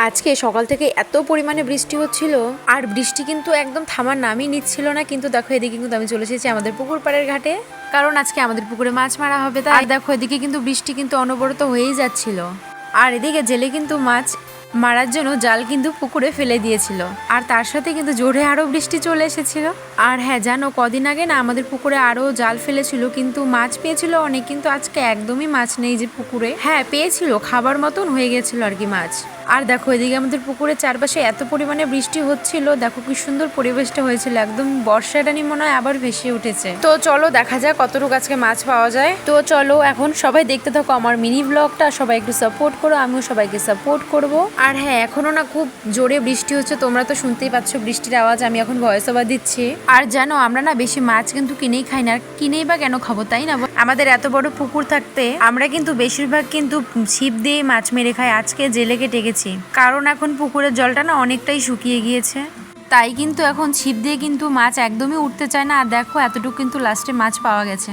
আজকে সকাল থেকে এত পরিমাণে বৃষ্টি হচ্ছিল, আর বৃষ্টি কিন্তু একদম থামার নামই নিচ্ছিল না। কিন্তু দেখো এদিকে কিন্তু আমি চলে এসেছি আমাদের পুকুর পাড়ের ঘাটে, কারণ আজকে আমাদের পুকুরে মাছ মারা হবে। তাই দেখো এদিকে কিন্তু বৃষ্টি কিন্তু অনবরত হয়েই যাচ্ছিল, আর এদিকে জেলে কিন্তু মাছ মারার জন্য জাল কিন্তু পুকুরে ফেলে দিয়েছিল, আর তার সাথে কিন্তু জোরে আরো বৃষ্টি চলে এসেছিল। আর হ্যাঁ জানো, কদিন আগে না আমাদের পুকুরে আরো জাল ফেলেছিল, কিন্তু মাছ পেয়েছিল অনেক, কিন্তু আজকে একদমই মাছ নেই যে পুকুরে। হ্যাঁ পেয়েছিল, খাবার মতন হয়ে গেছিল আর কি মাছ। আর দেখো এদিকে আমাদের পুকুরের চারপাশে এত পরিমাণে বৃষ্টি হচ্ছিল, দেখো কি সুন্দর পরিবেশটা হয়েছিল, একদম বর্ষাটানি মনে হয় আবার ভেসে উঠেছে। তো চলো দেখা যাক কতটুকু আজকে মাছ পাওয়া যায়। তো চলো এখন সবাই দেখতে থাকো আমার মিনি ব্লগটা, সবাই একটু সাপোর্ট করো, আমিও সবাইকে সাপোর্ট করব। আর হ্যাঁ এখনো না খুব জোরে বৃষ্টি হচ্ছে, তোমরা তো শুনতেই পাচ্ছ বৃষ্টির আওয়াজ, আমি এখন ভয়েস ওভার দিচ্ছি। আর জানো আমরা না বেশি মাছ কিন্তু কিনেই খাই না, আর কিনেই বা কেন খাবো তাই না? আমাদের এত বড় পুকুর থাকতে আমরা কিন্তু বেশিরভাগ কিন্তু ছিপ দিয়ে মাছ মেরে খাই। আজকে জেলে কেটে গেছি, কারণ এখন পুকুরের জলটা না অনেকটাই শুকিয়ে গিয়েছে, তাই কিন্তু এখন ছিপ দিয়ে কিন্তু মাছ একদমই উঠতে চায় না। আর দেখো এতটুকু কিন্তু লাস্টে মাছ পাওয়া গেছে।